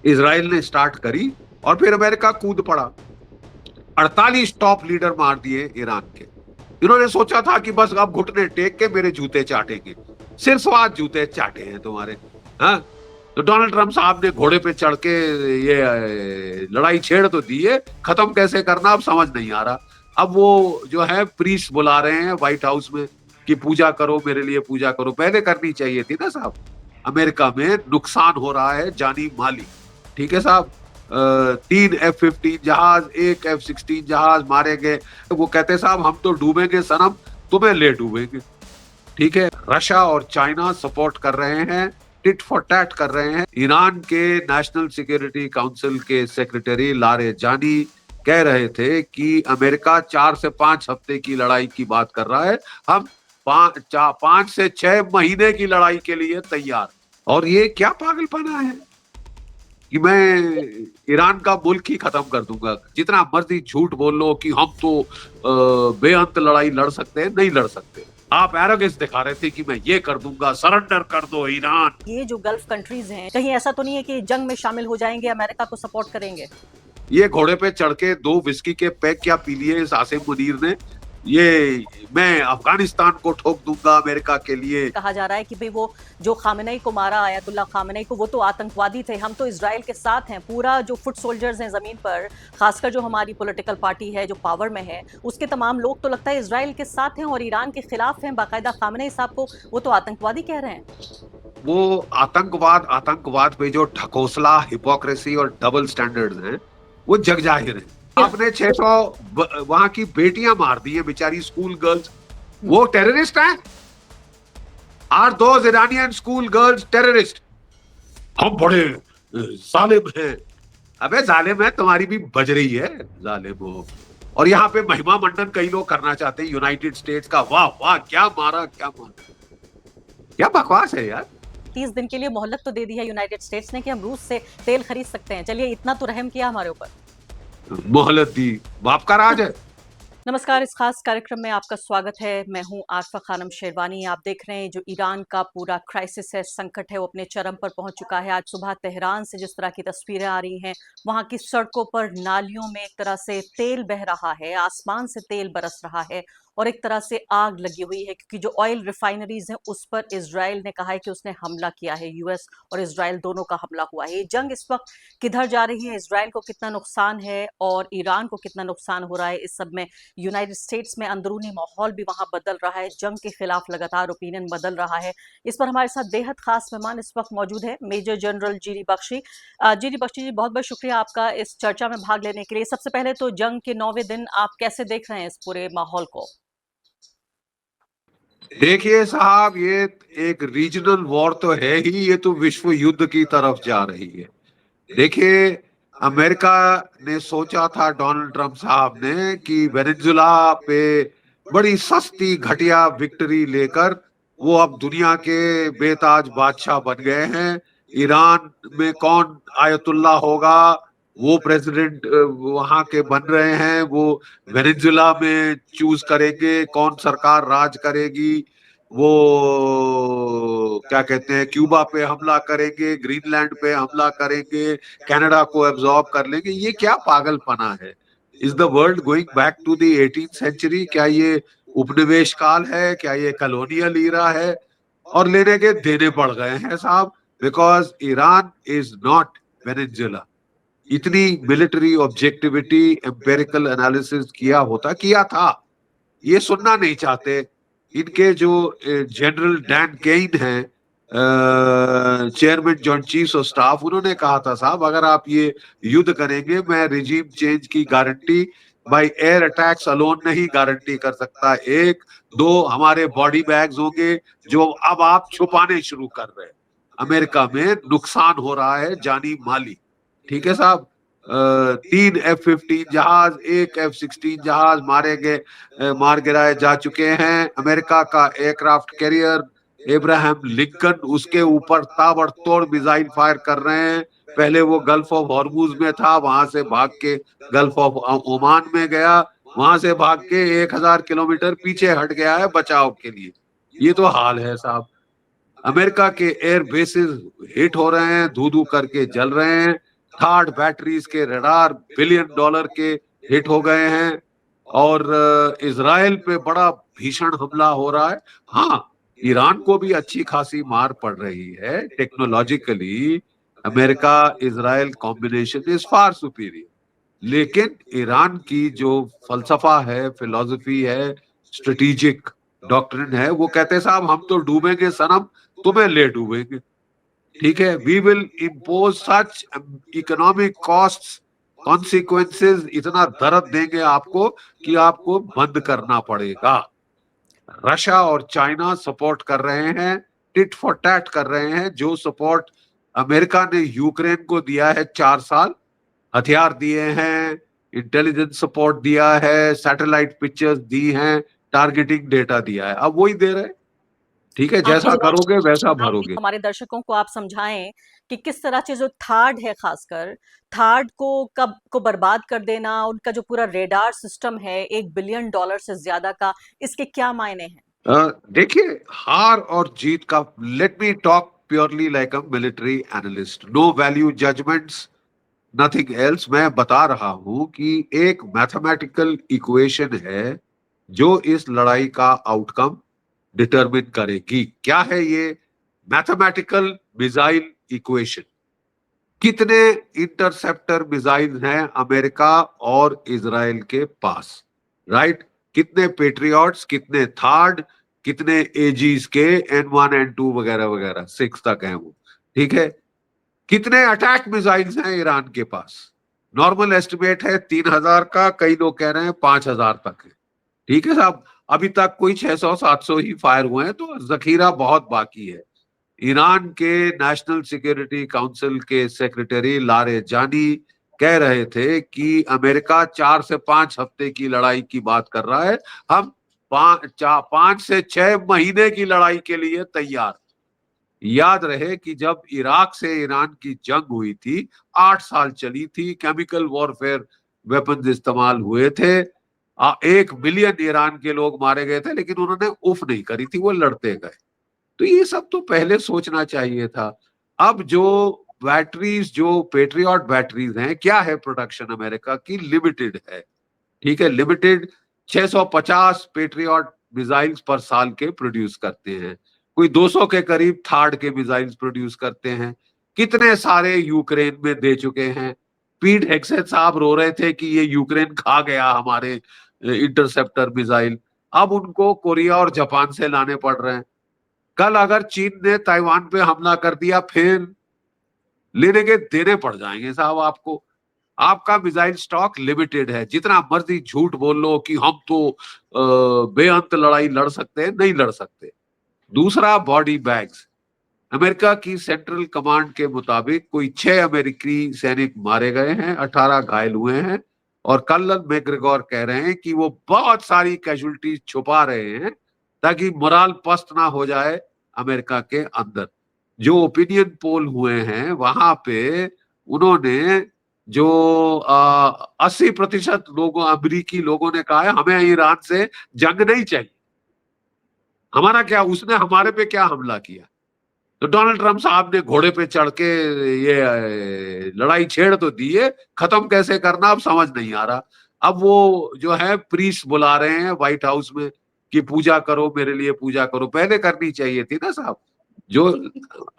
Israel ने start करी और फिर अमेरिका कूद पड़ा। 48 टॉप लीडर मार दिए ईरान के। इन्होंने सोचा था कि बस अब घुटने टेक के मेरे जूते चाटेंगे। सिरसवाद जूते चाटे हैं तुम्हारे। हाँ, तो डोनाल्ड ट्रंप साहब ने घोड़े पे चढ़ के ये लड़ाई छेड़ तो दी है, खत्म कैसे करना अब समझ नहीं आ रहा। अब वो जो है प्रीस्ट बुला रहे हैं व्हाइट हाउस में कि पूजा करो, मेरे लिए पूजा करो। पहले करनी चाहिए थी ना साहब। अमेरिका में नुकसान हो रहा है जानी माली। ठीक है साहब। 3 F-15 जहाज, 1 F-16 जहाज मारे गए। वो कहते साहब हम तो डूबेंगे सनम, तुम्हें ले डूबेंगे। ठीक है, रशिया और चाइना सपोर्ट कर रहे हैं, टिट फॉर टैट कर रहे हैं। ईरान के नेशनल सिक्योरिटी काउंसिल के सेक्रेटरी लारे जानी कह रहे थे कि अमेरिका 4 से 5 हफ्ते की लड़ाई की बात कर रहा है, हम 5 से 6 महीने की लड़ाई के लिए तैयार। और ये क्या पागलपना है कि मैं ईरान का मुल्क ही खत्म कर दूंगा। जितना मर्जी झूठ बोल लो कि हम तो बेअंत लड़ाई लड़ सकते हैं, नहीं लड़ सकते। आप एरोगेंस दिखा रहे थे कि मैं ये कर दूंगा, सरेंडर कर दो ईरान। ये जो गल्फ कंट्रीज हैं, कहीं ऐसा तो नहीं है कि जंग में शामिल हो जाएंगे, अमेरिका को सपोर्ट करेंगे? ये घोड़े पे चढ़ के 2 विस्की के पैक क्या पी लिए इस आसिम मुनीर ने। ये मैं अफगानिस्तान को ठोक दूंगा अमेरिका के लिए। कहा जा रहा है कि भाई वो जो खामेनेई को मारा, आयतुल्ला खामेनेई को, वो तो आतंकवादी थे, हम तो इजराइल के साथ हैं। पूरा जो फुट सोल्जर्स हैं जमीन पर, खासकर जो हमारी पॉलिटिकल पार्टी है जो पावर में है, उसके तमाम लोग तो लगता है इजराइल के साथ हैं और ईरान के खिलाफ हैं। बाकायदा खामेनेई साहब को वो तो आतंकवादी कह रहे हैं। वो आतंकवाद पे जो ढकोसला, हिपोक्रेसी और डबल स्टैंडर्ड्स हैं, वो जग जाहिर है। आपने 600 वहां की बेटियां मार दी है बेचारी, स्कूल गर्ल्स। वो टेररिस्ट हैं? Are those Iranian school girls terrorist? हम बड़े जालिम हैं। अबे जालिम है, तुम्हारी भी बज रही है जालिम हो। और यहाँ पे महिमा मंडन कई लोग करना चाहते हैं यूनाइटेड स्टेट्स का। वाह वाह, क्या मारा क्या मारा, क्या बकवास है यार। 30 दिन के लिए मोहलत तो दे दी है यूनाइटेड स्टेट्स ने कि हम रूस से तेल खरीद सकते हैं। चलिए, इतना तो रहम किया हमारे ऊपर। मोहलत दी, बाप का राज है। नमस्कार, इस खास कार्यक्रम में आपका स्वागत है। मैं हूं आरफा खानम शेरवानी। आप देख रहे हैं जो ईरान का पूरा क्राइसिस है, संकट है, वो अपने चरम पर पहुंच चुका है। आज सुबह तेहरान से जिस तरह की तस्वीरें आ रही हैं, वहां की सड़कों पर नालियों में एक तरह से तेल बह रहा है, आसमान से तेल बरस रहा है और एक तरह से आग लगी हुई है, क्योंकि जो ऑयल रिफाइनरीज हैं उस पर इजराइल ने कहा है कि उसने हमला किया है। यूएस और इजराइल दोनों का हमला हुआ है। ये जंग इस वक्त किधर जा रही है, इजराइल को कितना नुकसान है और ईरान को कितना नुकसान हो रहा है, इस सब में यूनाइटेड स्टेट्स में अंदरूनी माहौल भी वहां बदल रहा है। जंग के खिलाफ लगातार ओपिनियन बदल रहा है। इस पर हमारे साथ बेहद खास मेहमान इस वक्त मौजूद है, major general GD Bakhshi. GD Bakhshi ji, बहुत बहुत शुक्रिया आपका इस चर्चा में भाग लेने के लिए। सबसे पहले तो जंग के 9वें दिन आप कैसे देख रहे हैं इस पूरे माहौल को? देखिए साहब, ये एक रीजनल वॉर तो है ही, ये तो विश्व युद्ध की तरफ जा रही है। देखिए, अमेरिका ने सोचा था, डोनाल्ड ट्रंप साहब ने, कि वेनेजुला पे बड़ी सस्ती घटिया विक्ट्री लेकर वो अब दुनिया के बेताज बादशाह बन गए हैं। ईरान में कौन आयतुल्ला होगा, वो प्रेसिडेंट वहां के बन रहे हैं। वो वेनेजुला में चूज करेंगे कौन सरकार राज करेगी। वो क्या कहते हैं, क्यूबा पे हमला करेंगे, ग्रीनलैंड पे हमला करेंगे, कनाडा को एब्जॉर्ब कर लेंगे। ये क्या पागलपना है? Is the world going back to the 18th century? क्या ये उपनिवेश काल है? क्या ये कॉलोनियल ईरा है? और लेने के देने पड़ गए हैं साहब, because Iran is not Venezuela. इतनी मिलिट्री ऑब्जेक्टिविटी, एम्पेरिकल एनालिसिस किया था, ये सुनना नहीं चाहते। इनके जो जनरल डैन केन हैं, chairman joint chiefs of staff, उन्होंने कहा था साहब अगर आप ये युद्ध करेंगे, मैं रिजीम चेंज की guarantee by air attacks alone नहीं गारंटी कर सकता। 1 2 हमारे बॉडी बैग्स होंगे जो अब आप छुपाने शुरू कर रहे हैं। अमेरिका में नुकसान हो रहा है जानी माली। ठीक है साहब। 3 F-15 जहाज, 1 F-16 जहाज मारे गए, मार गिराए जा चुके हैं। अमेरिका का एयरक्राफ्ट कैरियर एब्राहम लिंकन, उसके ऊपर ताबड़तोड़ मिसाइल फायर कर रहे हैं। पहले वो गल्फ ऑफ हॉर्मुज में था, वहां से भाग के गल्फ ऑफ ओमान में गया, वहां से भाग के 1000 किलोमीटर पीछे हट गया है बचाव के लिए। ये तो हाल है साहब। अमेरिका के एयर बेसिस हिट हो रहे हैं, धू धू करके जल रहे हैं। थर्ड बैटरीज के रडार $1 बिलियन के हिट हो गए हैं और इजराइल पे बड़ा भीषण हमला हो रहा है। हाँ, ईरान को भी अच्छी खासी मार पड़ रही है। Technologically America Israel combination is far superior, लेकिन ईरान की जो फलसफा है, फिलॉसफी है, स्ट्रेटेजिक डॉक्ट्रिन है, वो कहते हैं साहब हम तो डूबेंगे सनम, तुम्हें ले डूबेंगे। ठीक है, we will impose such economic costs, consequences, इतना दर्द देंगे आपको कि आपको बंद करना पड़ेगा। रशिया और चाइना सपोर्ट कर रहे हैं, टिट फॉर टैट कर रहे हैं। जो सपोर्ट अमेरिका ने यूक्रेन को दिया है 4 साल, हथियार दिए हैं, इंटेलिजेंस सपोर्ट दिया है, सैटेलाइट पिक्चर्स दी हैं, टारगेटिंग डेटा दिया है, अब वही दे रहे हैं। ठीक है, आप जैसा करोगे वैसा आप भरोगे। हमारे दर्शकों को आप समझाएं कि किस तरह से जो थार्ड है, खासकर थार्ड को कब को बर्बाद कर देना, उनका जो पूरा रेडार सिस्टम है $1 बिलियन से ज्यादा का, इसके क्या मायने हैं? देखिए, हार और जीत का, let me talk purely like a military analyst, no value judgements, nothing else. मैं बता रहा हूं कि एक मैथमेटिकल इक्वेशन है जो इस लड़ाई का आउटकम डिटरमिन करेगी। क्या है ये मैथमेटिकल मिसाइल इक्वेशन? कितने इंटरसेप्टर मिसाइल हैं अमेरिका और इजराइल के पास, राइट? कितने पेट्रियट्स, कितने थार्ड, कितने एजीज के N1 N2 वगैरह वगैरह, 6 तक हैं वो। ठीक है, कितने अटैक मिसाइल्स हैं ईरान के पास? नॉर्मल एस्टिमेट है 3,000 का, कई लोग कह रहे हैं 5,000 तक है। ठीक है साहब, अभी तक कोई 600-700 ही फायर हुए हैं, तो जखीरा बहुत बाकी है। ईरान के नेशनल सिक्योरिटी काउंसिल के सेक्रेटरी लारे जानी कह रहे थे कि अमेरिका 4 से 5 हफ्ते की लड़ाई की बात कर रहा है, हम 5 से 6 महीने की लड़ाई के लिए तैयार। याद रहे कि जब इराक से ईरान की जंग हुई थी, 8 साल चली थी, केमिकल वॉरफेयर वेपन्स इस्तेमाल हुए थे, 1 मिलियन ईरान के लोग मारे गए थे, लेकिन उन्होंने उफ नहीं करी थी, वो लड़ते गए। तो ये सब तो पहले सोचना चाहिए था। अब जो बैटरीज, जो पेट्रियट बैटरीज हैं, क्या है प्रोडक्शन अमेरिका की? लिमिटेड है। ठीक है, लिमिटेड 650 पेट्रियट मिसाइल्स पर साल के प्रोड्यूस करते हैं। कोई 200 के करीब थार्ड के मिसाइल्स प्रोड्यूस करते हैं। कितने सारे यूक्रेन में दे चुके हैं। पीट हेग्सेथ साहब रो रहे थे कि ये यूक्रेन खा गया हमारे इंटरसेप्टर मिसाइल। अब उनको कोरिया और जापान से लाने पड़ रहे हैं। कल अगर चीन ने ताइवान पे हमला कर दिया, फिर लेने के देने पड़ जाएंगे साहब आपको। आपका मिसाइल स्टॉक लिमिटेड है। जितना मर्जी झूठ बोल लो कि हम तो बेअंत लड़ाई लड़ सकते हैं, नहीं लड़ सकते। दूसरा, बॉडी बैग्स। अमेरिका की सेंट्रल कमांड के मुताबिक कोई 6 अमेरिकी सैनिक मारे गए हैं, 18 घायल हुए हैं, और कर्नल मैकग्रेगोर कह रहे हैं कि वो बहुत सारी कैजुअलिटीज छुपा रहे हैं ताकि मोराल पस्त ना हो जाए अमेरिका के अंदर। जो ओपिनियन पोल हुए हैं वहां पे उन्होंने जो 80% लोगों, अमेरिकी लोगों ने कहा है हमें ईरान से जंग नहीं चाहिए। हमारा क्या, उसने हमारे पे क्या हमला किया? तो डोनाल्ड ट्रंप साहब ने घोड़े पे चढ़ के ये लड़ाई छेड़ तो दी है, खत्म कैसे करना अब समझ नहीं आ रहा। अब वो जो है प्रीस्ट बुला रहे हैं व्हाइट हाउस में कि पूजा करो, मेरे लिए पूजा करो। पहले करनी चाहिए थी ना साहब। जो,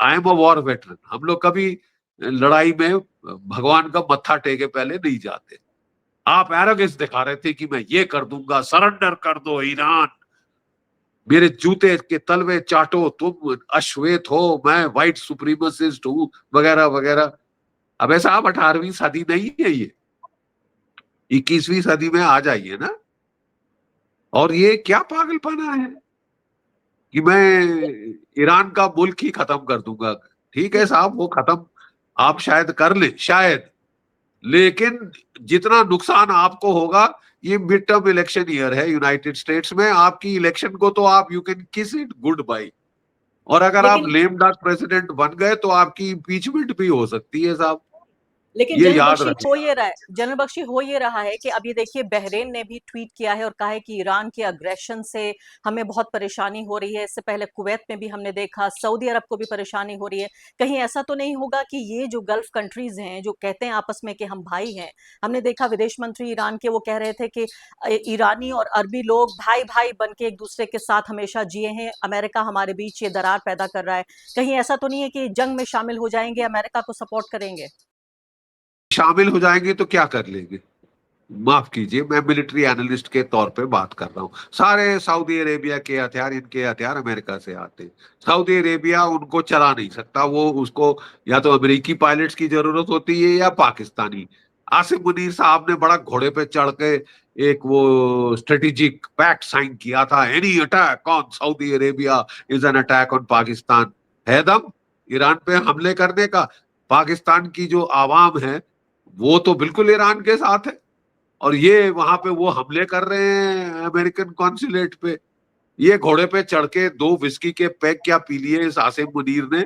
I am a war veteran, हम लोग कभी लड़ाई में भगवान का मत्था टेके पहले नहीं जाते। आप एरोगेंस दिखा रहे थे कि मैं ये कर दूंगा, सरेंडर कर दो ईरान, मेरे जूते के तलवे चाटो, तुम अश्वेत हो, मैं व्हाइट सुप्रीमसिस्ट हूं, वगैरह वगैरह। अब ऐसा, आप 18वीं सदी नहीं है ये, 21वीं सदी में आ जाइए ना। और ये क्या पागलपना है कि मैं ईरान का मुल्क ही खत्म कर दूंगा। ठीक है साहब, वो खत्म आप शायद कर ले, शायद, लेकिन जितना नुकसान आपको होगा, ये मिड टर्म इलेक्शन ईयर है यूनाइटेड स्टेट्स में, आपकी इलेक्शन को तो आप you can kiss it goodbye. और अगर आप लेकिन लेम डक प्रेसिडेंट बन गए तो आपकी इम्पीचमेंट भी हो सकती है साहब। लेकिन ये जनरल याद बख्शी रखें। हो ये रहा है, जनरल बख्शी हो ये रहा है कि अब ये देखिए बहरीन ने भी ट्वीट किया है और कहा है कि ईरान के अग्रेशन से हमें बहुत परेशानी हो रही है। इससे पहले कुवैत में भी हमने देखा, सऊदी अरब को भी परेशानी हो रही है। कहीं ऐसा तो नहीं होगा कि ये जो गल्फ कंट्रीज हैं जो कहते हैं आपस में कि हम भाई हैं, हमने देखा विदेश मंत्री ईरान के वो कह रहे थे कि ईरानी और अरबी लोग भाई भाई बन के एक दूसरे के साथ हमेशा जिए हैं, अमेरिका हमारे बीच ये दरार पैदा कर रहा है। कहीं ऐसा तो नहीं है कि जंग में शामिल हो जाएंगे, अमेरिका को सपोर्ट करेंगे? शामिल हो जाएंगे तो क्या कर लेंगे? माफ कीजिए, मैं मिलिट्री एनालिस्ट के तौर पे बात कर रहा हूँ। सारे सऊदी अरेबिया के हथियार, इनके हथियार अमेरिका से आते हैं। सऊदी अरेबिया उनको चला नहीं सकता, वो उसको या तो अमेरिकी पायलट्स की जरूरत होती है या पाकिस्तानी। आसिफ मुनीर साहब ने बड़ा घोड़े पे चढ़ के एक वो स्ट्रेटेजिक पैक्ट साइन किया था, any attack on Saudi Arabia is an attack on Pakistan. है दम ईरान पे हमले करने का। पाकिस्तान की जो आवाम है वो तो बिल्कुल ईरान के साथ है, और ये वहां पे वो हमले कर रहे हैं अमेरिकन कॉन्सुलेट पे। ये घोड़े पे चढ़ के 2 विस्की के पैक क्या पी लिए इस आसिम मुनीर ने।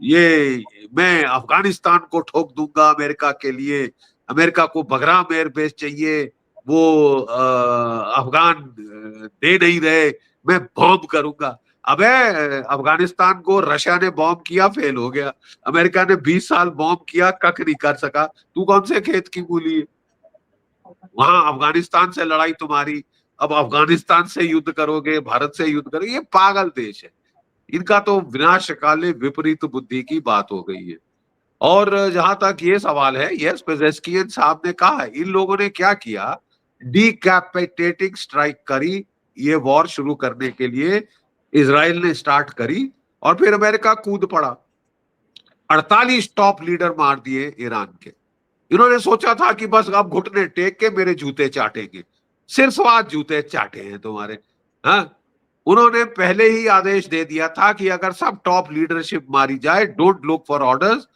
ये मैं अफगानिस्तान को ठोक दूंगा अमेरिका के लिए, अमेरिका को बगराम एयरबेस चाहिए, वो अफगान दे नहीं रहे, मैं बॉम्ब करूंगा। अबे अफगानिस्तान को रशिया ने बॉम्ब किया, फेल हो गया। अमेरिका ने 20 साल बॉम्ब किया, कख नहीं कर सका। तू कौन से खेत की मूली है? वहां अफगानिस्तान से लड़ाई तुम्हारी, अब अफगानिस्तान से युद्ध करोगे, भारत से युद्ध करोगे। ये पागल देश है, इनका तो विनाश काले विपरीत बुद्धि की बात हो गई है। और जहां तक ये सवाल है, यस पेजेस्कियन साहब ने कहा, इन लोगों ने क्या किया, डीकैपिटेटिंग स्ट्राइक करी, ये वॉर शुरू करने के लिए इजराइल ने स्टार्ट करी, और फिर अमेरिका कूद पड़ा। 48 टॉप लीडर मार दिए ईरान के। इन्होंने सोचा था कि बस अब घुटने टेक के मेरे जूते चाटेंगे, सिरसवाद जूते चाटे हैं तुम्हारे। हाँ, उन्होंने पहले ही आदेश दे दिया था कि अगर सब टॉप लीडरशिप मारी जाए, don't look for orders.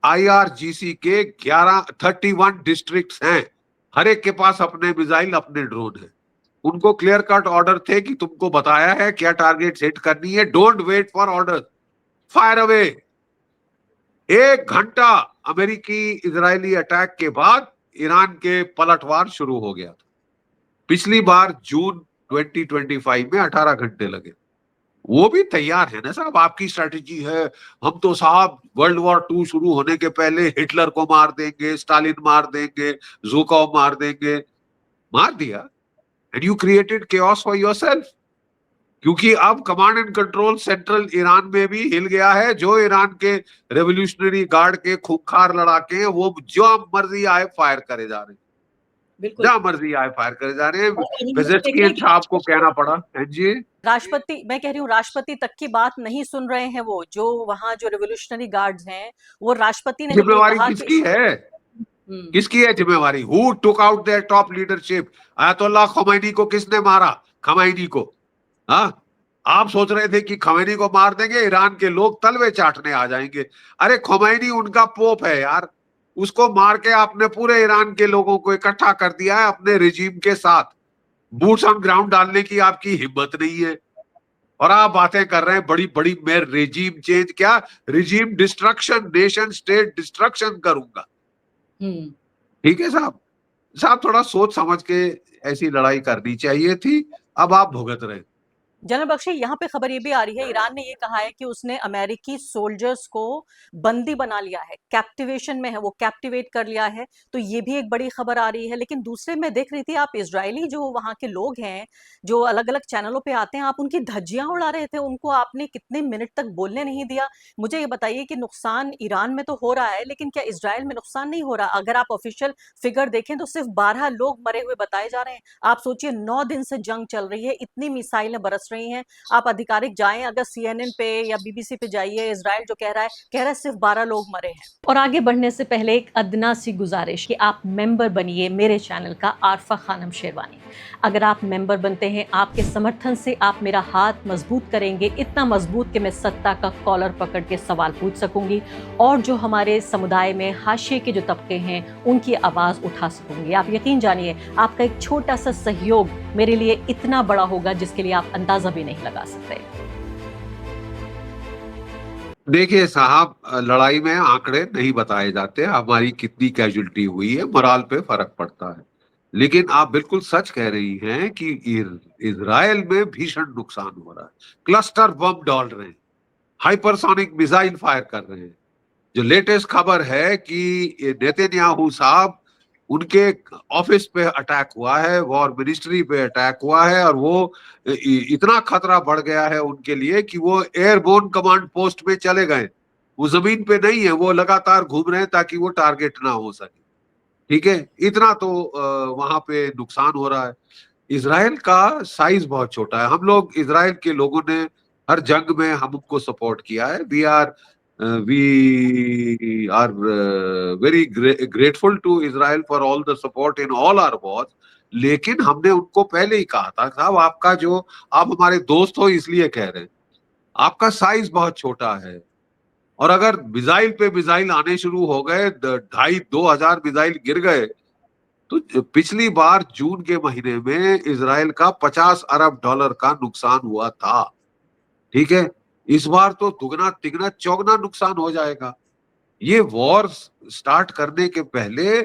IRGC के 31 डिस्ट्रिक्ट्स हैं, हर एक के पास अपने मिसाइल, अपने ड्रोन है। उनको क्लियर कट ऑर्डर थे कि तुमको बताया है क्या टारगेट सेट करनी है, don't wait for order, fire away. 1 घंटा अमेरिकी इजरायली अटैक के बाद ईरान के पलटवार शुरू हो गया था। पिछली बार जून 2025 में 18 घंटे लगे। वो भी तैयार है ना साहब, आपकी स्ट्रेटेजी है, हम तो साहब वर्ल्ड वॉर 2 शुरू होने के पहले हिटलर को मार देंगे, स्टालिन मार देंगे, ज़ुकोव मार देंगे। मार दिया, and you created chaos for yourself. क्योंकि अब command and control central Iran में भी हिल गया है। जो ईरान के रेवोल्यूशनरी गार्ड के खूंखार लड़ाके हैं, वो जो मर्जी आए फायर करे जा रहे हैं, बिल्कुल। जहां मर्जी आए फायर करे जा रहे हैं। और इन्होंने देख रहे पेजेस्कियन हैं कि साहब को कहना पड़ा है जी। राष्ट्रपति, मैं कह रही हूँ राष्ट्रपति तक की बात नहीं सुन रहे हैं वो, जो वहां जो रेवोल्यूशनरी गार्ड्स हैं, वो राष्ट्रपति ने जब ये जिम्मेवारी कहा कि किसकी है? हम्म, किसकी है जिम्मेवारी? Who took out their top leadership? Ayatollah Khamenei को किसने मारा? खमैनी को। हाँ, आप सोच रहे थे कि खमैनी को मार देंगे, ईरान के लोग तलवे चाटने आ जाएंगे। अरे खमैनी उनका पोप है यार, उसको मार के आपने पूरे ईरान के लोगों को इकट्ठा कर दिया है अपने रिजीम के साथ। बूट्स ऑन ग्राउंड डालने की आपकी हिम्मत नहीं है, और आप बातें कर रहे हैं बड़ी बड़ी, मैं रिजीम चेंज क्या, regime destruction, nation state destruction करूंगा। हम्म, ठीक है साहब, साहब थोड़ा सोच समझ के ऐसी लड़ाई करनी चाहिए थी। अब आप भुगत रहे हैं। जनरल बख्शी, यहाँ पे खबर ये भी आ रही है, ईरान ने ये कहा है कि उसने अमेरिकी सोल्जर्स को बंदी बना लिया है, कैप्टिवेशन में है, वो कैप्टिवेट कर लिया है। तो ये भी एक बड़ी खबर आ रही है। लेकिन दूसरे में देख रही थी, आप इजरायली जो वहाँ के लोग हैं, जो अलग अलग चैनलों पे आते हैं, आप उनकी धज्जियां उड़ा रहे थे, उनको आपने कितने मिनट तक बोलने नहीं दिया। मुझे ये बताइए कि नुकसान ईरान में तो हो रहा है, लेकिन क्या इसराइल में नुकसान नहीं हो रहा? अगर आप ऑफिशियल फिगर देखें तो सिर्फ 12 लोग मरे हुए बताए जा रहे हैं। आप सोचिए, 9 दिन से जंग चल रही है, इतनी मिसाइलें बरस रही हैं। आप आधिकारिक जाएं, अगर सीएनएन पे या बीबीसी पे जाइए, इजराइल जो कह रहा है सिर्फ 12 लोग मरे हैं। और आगे बढ़ने से पहले एक अदना सी गुजारिश कि आप मेंबर बनिए मेरे चैनल का, आरफा खानम शेरवानी। अगर आप मेंबर बनते हैं, आपके समर्थन से आप मेरा हाथ मजबूत करेंगे, इतना मजबूत कि मैं सत्ता का कॉलर पकड़ के सवाल पूछ सकूंगी, और जो हमारे समुदाय में हाशिए के जो तबके हैं उनकी आवाज उठा सकूंगी। आप यकीन जानिए, आपका एक छोटा सा सहयोग मेरे लिए इतना बड़ा होगा जिसके लिए आप अंदाजा भी नहीं लगा सकते। देखिए साहब, लड़ाई में आंकड़े नहीं बताए जाते हमारी कितनी कैजुअल्टी हुई है, मोराल पे फर्क पड़ता है। लेकिन आप बिल्कुल सच कह रही हैं कि इजराइल में भीषण नुकसान हो रहा है। क्लस्टर बम डाल रहे हैं, हाइपरसोनिक मिसाइल फायर कर रहे हैं। जो लेटेस्ट खबर है कि ये नेतन्याहू साहब, उनके ऑफिस पे अटैक हुआ है, वॉर मिनिस्ट्री पे अटैक हुआ है, और वो इतना खतरा बढ़ गया है उनके लिए कि वो एयरबोर्न कमांड पोस्ट में चले गए। वो जमीन पे नहीं है, वो लगातार घूम रहे हैं ताकि वो टारगेट ना हो सके। ठीक है, इतना तो वहां पे नुकसान हो रहा है। इसराइल का साइज बहुत छोटा है। हम लोग इसराइल के लोगों ने हर जंग में हम उनको सपोर्ट किया है। We are very grateful to Israel for all the support in all our wars. लेकिन हमने उनको पहले ही कहा था, साहब आपका जो, आप हमारे दोस्त हो इसलिए कह रहे हैं, आपका साइज बहुत छोटा है। और अगर मिसाइल पे मिसाइल आने शुरू हो गए, 2,500 मिसाइल गिर गए, तो पिछली बार जून के महीने में इसराइल का $50 अरब का नुकसान हुआ था। ठीक है, इस बार तो दुगना तिगना चौगना नुकसान हो जाएगा। ये वॉर स्टार्ट करने के पहले,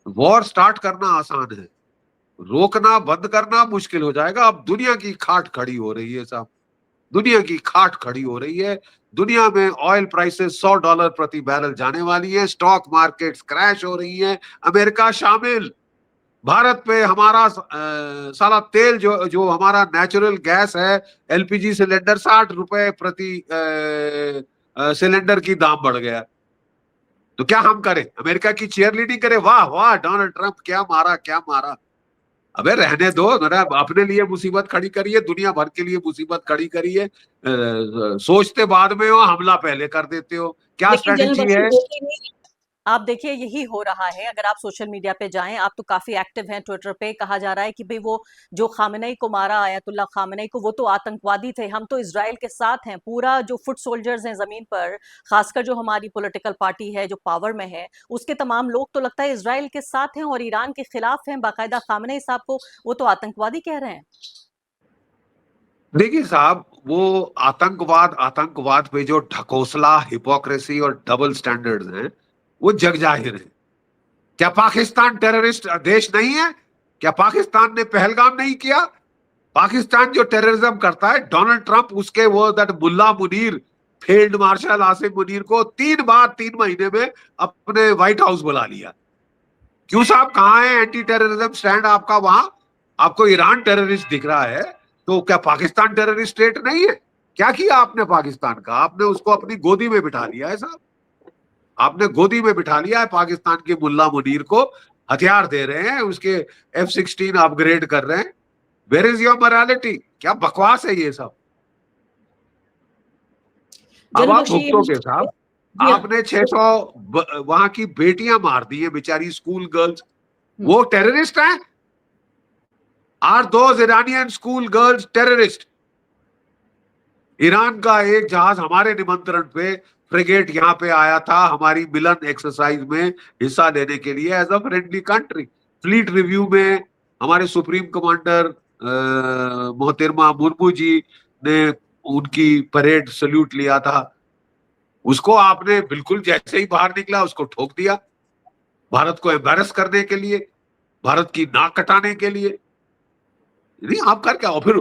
वॉर स्टार्ट करना आसान है, रोकना बंद करना मुश्किल हो जाएगा। अब दुनिया की खाट खड़ी हो रही है साहब, दुनिया की खाट खड़ी हो रही है। दुनिया में ऑयल प्राइसेस $100 प्रति बैरल जाने वाली है, स्टॉक मार्केट्स क्रैश हो रही है, अमेरिका शामिल। भारत पे हमारा साला तेल, जो हमारा नेचुरल गैस है, एलपीजी सिलेंडर, ₹60 प्रति सिलेंडर की दाम बढ़ गया। तो क्या हम करें, अमेरिका की चेयर लीडिंग करें? वाह वाह डोनाल्ड ट्रंप, क्या मारा क्या मारा। अबे रहने दो जरा, अपने लिए मुसीबत खड़ी करिए, दुनिया भर के लिए मुसीबत खड़ी करिए। सोचते बाद में हो, हमला पहले कर देते हो, क्या लेकिन जनरल स्ट्रेटेजी बख्शी है? होती नहीं। आप देखिए यही हो रहा है। अगर आप सोशल मीडिया पे जाएं, आप तो काफी एक्टिव हैं ट्विटर पे, कहा जा रहा है कि भाई वो जो खामेनेई को मारा, आयतुल्ला खामेनेई को, वो तो आतंकवादी थे, हम तो इजराइल के साथ हैं। पूरा जो फुट सोल्जर्स हैं जमीन पर, खासकर जो हमारी पॉलिटिकल पार्टी है जो पावर में है, उसके तमाम लोग तो लगता है इजराइल के साथ हैं और ईरान के खिलाफ हैं। बाकायदा खामेनेई साहब को वो तो आतंकवादी कह रहे हैं। देखिए साहब, वो आतंकवाद आतंकवाद पे जो ढकोसला, हिपोक्रेसी और डबल स्टैंडर्ड्स हैं, वो जग जाहिर है। क्या पाकिस्तान टेररिस्ट देश नहीं है? क्या पाकिस्तान ने पहलगाम नहीं किया? पाकिस्तान जो टेररिज्म करता है, डोनाल्ड ट्रंप उसके वो दैट मुल्ला मुनीर, फील्ड मार्शल आसिम मुनीर को 3 बार 3 महीने में अपने व्हाइट हाउस बुला लिया। क्यों साहब, कहाँ है एंटी टेररिज्म स्टैंड आपका वहां? आपको ईरान टेररिस्ट दिख रहा है, तो क्या पाकिस्तान टेररिस्ट स्टेट नहीं है? क्या किया आपने पाकिस्तान का? आपने उसको अपनी गोदी में बिठा लिया है साहब, आपने गोदी में बिठा लिया है पाकिस्तान के मुल्ला मुनीर को। हथियार दे रहे हैं, उसके F-16 अपग्रेड कर रहे हैं। Where is your morality? क्या बकवास है ये सब। अब जनरल आप बख्शी ये भुगतोगे साहब। जी हाँ। आपने 600 वहां की बेटियां मार दी है, बेचारी स्कूल गर्ल्स। हम्म। वो टेररिस्ट हैं? Are those Iranian school girls terrorist? Iran का एक जहाज हमारे निमंत्रण पे, फ्रिगेट यहाँ पे आया था हमारी मिलन एक्सरसाइज में हिस्सा लेने के लिए as a friendly country. Fleet review में हमारे सुप्रीम कमांडर मोहतरमा मुर्मू जी ने उनकी परेड सल्यूट लिया था। उसको आपने बिल्कुल जैसे ही बाहर निकला उसको ठोक दिया, भारत को एम्बेरस करने के लिए, भारत की नाक कटाने के लिए। नहीं, आप कर क्या? और फिर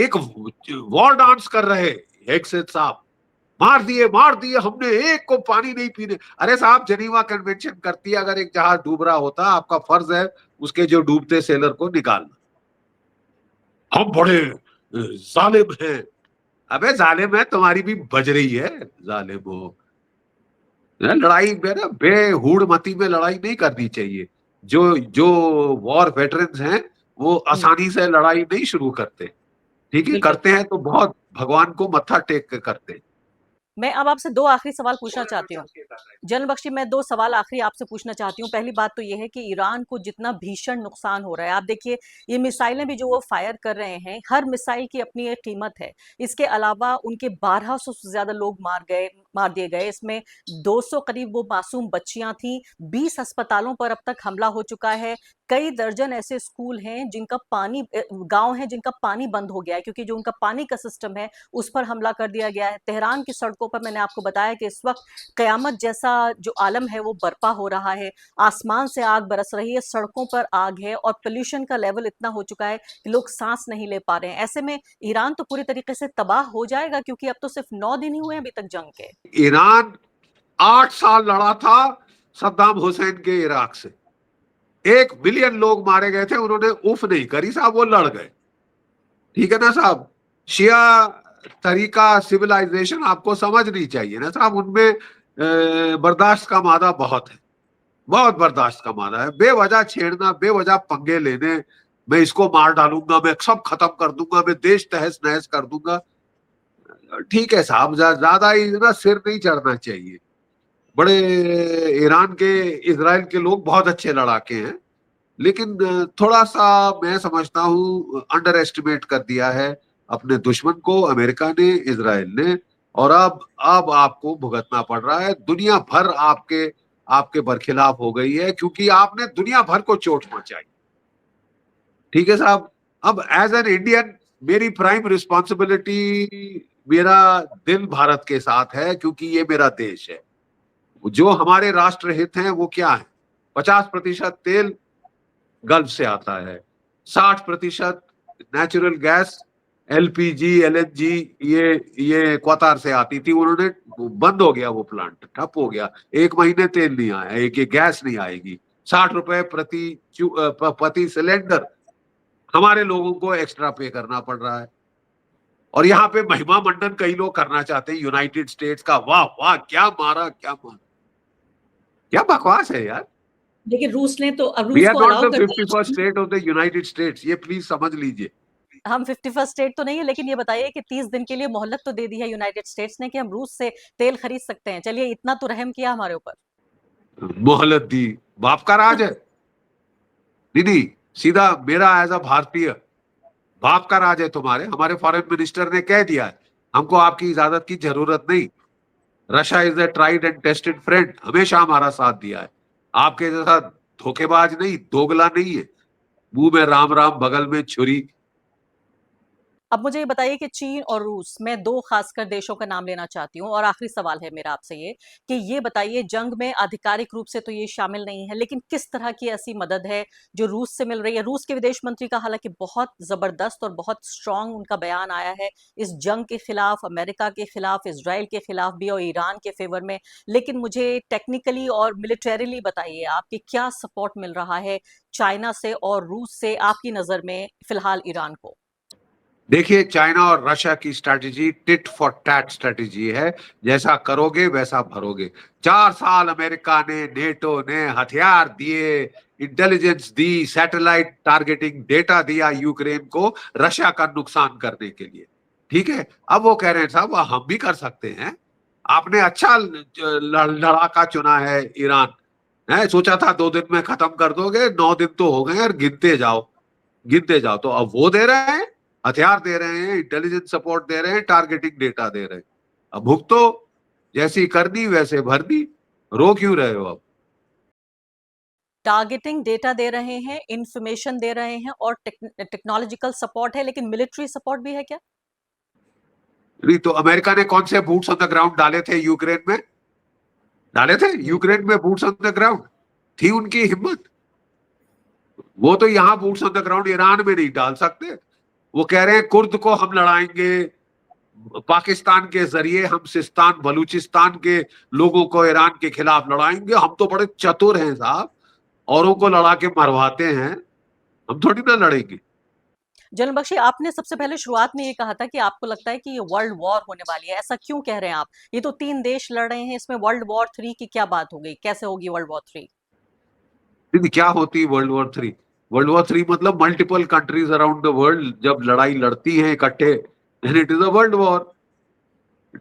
एक वॉर डांस कर रहे हेगसेथ साहब, मार दिए हमने, एक को पानी नहीं पीने। अरे साहब, जेनीवा कन्वेंशन करती है, अगर एक जहाज डूब रहा होता आपका फर्ज है उसके जो डूबते सेलर को निकालना। हम बड़े जालिम हैं। अबे जालिम है, तुम्हारी भी बज रही है जालिम हो। लड़ाई में ना बेहुड़ मती में लड़ाई नहीं करनी चाहिए। जो जो वॉर वेटरन्स हैं, वो हम्म। आसानी से लड़ाई नहीं शुरू करते। ठीक है, बिल्कुल। करते हैं तो बहुत भगवान को मत्था टेक के करते हैं। मैं अब आपसे दो आखिरी सवाल पूछना चाहती हूँ। जनरल बख्शी, मैं दो सवाल आखिरी आपसे पूछना चाहती हूँ। पहली बात तो ये है कि ईरान को जितना भीषण नुकसान हो रहा है, आप देखिए ये मिसाइलें भी जो वो फायर कर रहे हैं, हर मिसाइल की अपनी एक कीमत है। इसके अलावा उनके 1200 से ज्यादा लोग मार गए, मार दिए गए। इसमें 200 करीब वो मासूम बच्चियां थीं। 20 अस्पतालों पर अब तक हमला हो चुका है। कई दर्जन ऐसे स्कूल हैं जिनका पानी गांव है जिनका पानी बंद हो गया है, क्योंकि जो उनका पानी का सिस्टम है उस पर हमला कर दिया गया है। तेहरान की सड़कों पर मैंने आपको बताया कि इस वक्त कयामत जैसा जो आलम है वो बर्पा हो रहा है। आसमान से आग बरस रही है, सड़कों पर आग है और पोल्यूशन का लेवल इतना हो चुका है कि लोग सांस नहीं ले पा रहे हैं। ऐसे में ईरान तो पूरी तरीके से तबाह हो जाएगा, क्योंकि अब तो सिर्फ 9 दिन ही हुए हैं अभी तक जंग के। ईरान 8 साल लड़ा था सद्दाम हुसैन के इराक से। 1 मिलियन लोग मारे गए थे, उन्होंने उफ नहीं करी साहब, वो लड़ गए। ठीक है ना साहब। शिया तरीका सिविलाइजेशन आपको समझनी चाहिए ना साहब। उनमें बर्दाश्त का मादा बहुत है, बहुत बर्दाश्त का मादा है। बेवजह छेड़ना, बेवजह पंगे लेने, मैं इसको मार डालूंगा, मैं सब खत्म कर दूंगा, मैं देश तहस नहस कर दूंगा। ठीक है साहब, ज्यादा ही ना सिर नहीं चढ़ना चाहिए। बड़े ईरान के, इजराइल के लोग बहुत अच्छे लड़ाके हैं, लेकिन थोड़ा सा मैं समझता हूं अंडर एस्टिमेट कर दिया है अपने दुश्मन को, अमेरिका ने, इजराइल ने। और अब आपको भुगतना पड़ रहा है। दुनिया भर आपके आपके बरखिलाफ हो गई है, क्योंकि आपने दुनिया भर को चोट पहुंचाई। ठीक है साहब। अब एज एन इंडियन मेरी प्राइम रिस्पॉन्सिबिलिटी, मेरा दिल भारत के साथ है, क्योंकि ये मेरा देश है। जो हमारे राष्ट्र हित हैं वो क्या है? 50% तेल गल्फ से आता है, 60% नेचुरल गैस, एलपीजी, एलएनजी, ये क्वातार से आती थी। उन्होंने बंद हो गया, वो प्लांट ठप हो गया। 1 महीने तेल नहीं आया, एक गैस नहीं आएगी। 60 रुपए प्रति सिलेंडर हमारे लोगों को एक्स्ट्रा पे करना पड़ रहा है। और यहाँ पे महिमा मंडन कई लोग करना चाहते हैं यूनाइटेड स्टेट्स का। वाह वाह, क्या मारा, क्या मारा, क्या बकवास है यार। लेकिन रूस ने तो अब वी रूस आर को नॉट अलाउ द कर 51st दिया। State of the United states, ये प्लीज समझ लीजिए। हम 51st स्टेट तो नहीं है, लेकिन ये बताइए कि 30 दिन के लिए मोहलत तो दे दी है यूनाइटेड स्टेट्स ने कि हम रूस से तेल खरीद सकते हैं। चलिए, इतना तो रहम किया हमारे ऊपर। मोहलत दी, बाप का राज है। दीदी, सीधा मेरा एज अ भारतीय, बाप का राज है तुम्हारे। हमारे फॉरेन मिनिस्टर ने कह दिया है, हमको आपकी इजाजत की जरूरत नहीं। Russia is a tried and tested friend, हमेशा हमारा साथ दिया है। आपके जैसा धोखेबाज नहीं, दोगला नहीं है। मुंह में राम राम, बगल में छुरी। अब मुझे ये बताइए कि चीन और रूस, मैं दो खासकर देशों का नाम लेना चाहती हूँ और आखिरी सवाल है मेरा आपसे ये कि ये बताइए, जंग में आधिकारिक रूप से तो ये शामिल नहीं है, लेकिन किस तरह की ऐसी मदद है जो रूस से मिल रही है? रूस के विदेश मंत्री का हालांकि बहुत जबरदस्त और बहुत स्ट्रांग उनका बयान आया है इस जंग के खिलाफ, अमेरिका के खिलाफ, इसराइल के खिलाफ भी और ईरान के फेवर में। लेकिन मुझे टेक्निकली और मिलिटरीली बताइए आप कि क्या सपोर्ट मिल रहा है चाइना से और रूस से आपकी नजर में फिलहाल ईरान को? देखिए, चाइना और रशिया की strategy tit for tat strategy है। जैसा करोगे वैसा भरोगे। 4 साल अमेरिका ने, नेटो ने हथियार दिए, इंटेलिजेंस दी, सैटेलाइट टारगेटिंग डेटा दिया यूक्रेन को रशिया का नुकसान करने के लिए। ठीक है, अब वो कह रहे हैं साहब हम भी कर सकते हैं। आपने अच्छा लड़ाका चुना है ईरान, है सोचा था 2 दिन में खत्म कर दोगे, 9 दिन तो हो गए और गिनते जाओ, गिनते जाओ। तो अब वो दे रहे हैं, हथियार दे रहे हैं, इंटेलिजेंस सपोर्ट दे रहे हैं, टारगेटिंग डेटा दे रहे हैं। अब भुगतो, जैसी करनी वैसे भरनी। रो क्यों रहे हो अब? टारगेटिंग डेटा दे रहे हैं, इंफॉर्मेशन दे रहे हैं और टेक्नोलॉजिकल सपोर्ट है, लेकिन मिलिट्री सपोर्ट भी है क्या? नहीं तो अमेरिका ने कौन से बूट्स ऑन द ग्राउंड डाले थे यूक्रेन में? डाले थे यूक्रेन में बूट्स ऑन द ग्राउंड? थी उनकी हिम्मत? वो तो यहाँ boots on the ground Iran में नहीं डाल सकते। वो कह रहे हैं कुर्द को हम लड़ाएंगे, पाकिस्तान के जरिए हम सिस्तान बलूचिस्तान के लोगों को ईरान के खिलाफ लड़ाएंगे। हम तो बड़े चतुर हैं साहब, औरों को लड़ा के मरवाते हैं, हम थोड़ी ना लड़ेंगे। जनरल बख्शी, आपने सबसे पहले शुरुआत में ये कहा था कि आपको लगता है कि ये वर्ल्ड वॉर होने वाली है। ऐसा क्यों कह रहे हैं आप? ये तो 3 देश लड़ रहे हैं, इसमें वर्ल्ड वॉर 3 की क्या बात हो गई? कैसे होगी वर्ल्ड वॉर 3? नहीं, क्या होती वर्ल्ड वॉर 3? वर्ल्ड वॉर 3 मतलब multiple countries around the world जब लड़ाई लड़ती हैं इकट्ठे, then it is a world war.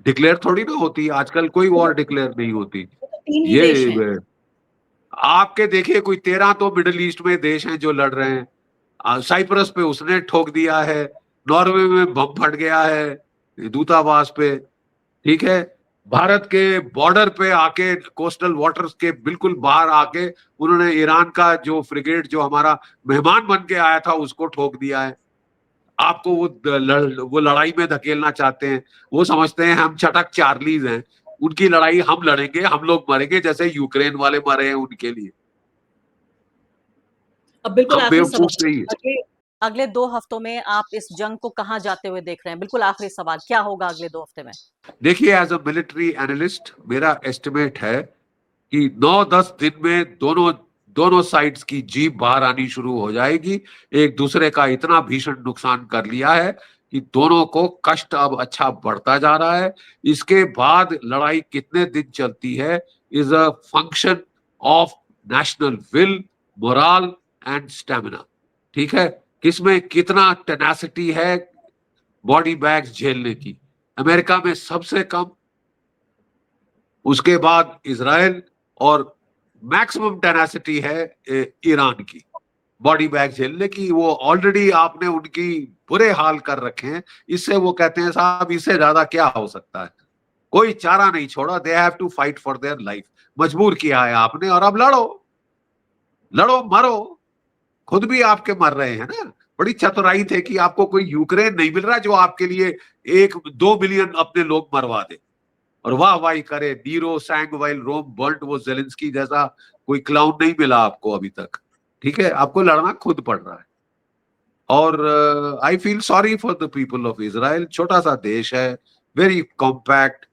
Declare थोड़ी ना होती, आजकल कोई वो वॉर तो डिक्लेयर नहीं होती। 3 ही ये देश हैं। आपके देखिए कोई 13 तो मिडिल ईस्ट में देश हैं जो लड़ रहे हैं। साइप्रस पे उसने ठोक दिया है, नॉर्वे में बम फट गया है दूतावास पे। ठीक है, भारत के बॉर्डर पे आके, कोस्टल वाटर्स के बिल्कुल बाहर आके उन्होंने ईरान का जो फ्रिगेट जो हमारा मेहमान बन के आया था उसको ठोक दिया है। आपको वो लड़ाई में धकेलना चाहते हैं। वो समझते हैं हम चटक चार्लीज हैं, उनकी लड़ाई हम लड़ेंगे, हम लोग मरेंगे, जैसे यूक्रेन वाले मरे हैं उनके लिए। अब बिल्कुल हम आखिरी बेवकूफ सवाल, नहीं है। अगले अगले 2 हफ्तों में आप इस जंग को कहाँ जाते हुए देख रहे हैं? बिल्कुल आखिरी सवाल, क्या होगा अगले 2 हफ्ते में? देखिए, एज अ मिलिट्री एनालिस्ट मेरा एस्टिमेट है कि 9-10 दिन में दोनों दोनों साइड्स की जीप बाहर आनी शुरू हो जाएगी। एक दूसरे का इतना भीषण नुकसान कर लिया है कि दोनों को कष्ट अब अच्छा बढ़ता जा रहा है। इसके बाद लड़ाई कितने दिन चलती है is a function of national will, moral and stamina. ठीक है, किसमें कितना टेनासिटी है बॉडी बैग्स झेलने की। अमेरिका में सबसे कम, उसके बाद इजराइल, और मैक्सिमम टेनासिटी है ईरान की बॉडी बैग झेलने की। वो ऑलरेडी आपने उनकी बुरे हाल कर रखे हैं। इससे वो कहते हैं साहब इससे ज्यादा क्या हो सकता है, कोई चारा नहीं छोड़ा। They have to fight for their life. मजबूर किया है आपने, और अब लड़ो, लड़ो मरो। खुद भी आपके मर रहे हैं ना। बड़ी चतुराई थे कि आपको कोई यूक्रेन नहीं मिल रहा जो आपके लिए 1-2 मिलियन अपने लोग मरवा दे और वाह वाही करे। नीरो सैंग वाइल रोम बर्न्ट, वो जेलेंस्की जैसा कोई क्लाउन नहीं मिला आपको अभी तक। ठीक है, आपको लड़ना खुद पड़ रहा है। और I feel sorry for the people of Israel. छोटा सा देश है, very compact,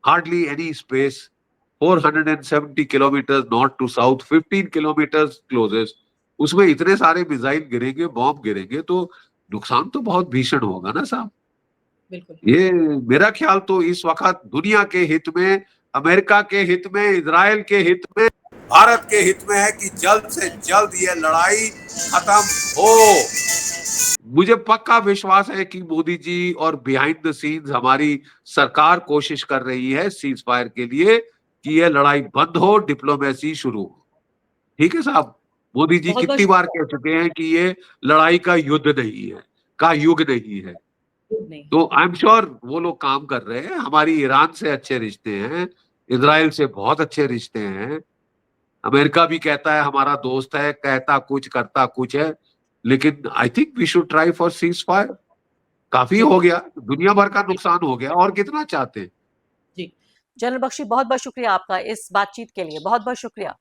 hardly any space, 470 kilometre north to south, 15 kilometre closest. उसमें इतने सारे मिसाइल गिरेंगे, बॉम्ब गिरेंगे, तो नुकसान तो बहुत भीषण होगा ना साहब। बिल्कुल। ये मेरा ख्याल तो इस वक्त दुनिया के हित में, अमेरिका के हित में, इजराइल के हित में, भारत के हित में है कि जल्द से जल्द ये लड़ाई खत्म हो। मुझे पक्का विश्वास है कि मोदी जी और बिहाइंड द सीन्स हमारी सरकार कोशिश कर रही है सीज फायर के लिए कि ये लड़ाई बंद हो, डिप्लोमेसी शुरू हो। ठीक है साहब, मोदी जी बहुत-बहुत कितनी बार शुक्रिया। कह चुके हैं कि ये लड़ाई का युद्ध नहीं है, का युग नहीं है। नहीं है। तो आई एम श्योर वो लोग काम कर रहे हैं। हमारी ईरान से अच्छे रिश्ते हैं, इजराइल से बहुत अच्छे रिश्ते हैं। अमेरिका भी कहता है हमारा दोस्त है, कहता कुछ करता कुछ है। लेकिन I think we should try for ceasefire. काफी हो बिल्कुल। गया, दुनिया भर का जी, नुकसान हो गया, और कितना चाहते हैं। जी। जनरल बख्शी, बहुत-बहुत शुक्रिया आपका इस बातचीत के लिए, बहुत-बहुत शुक्रिया।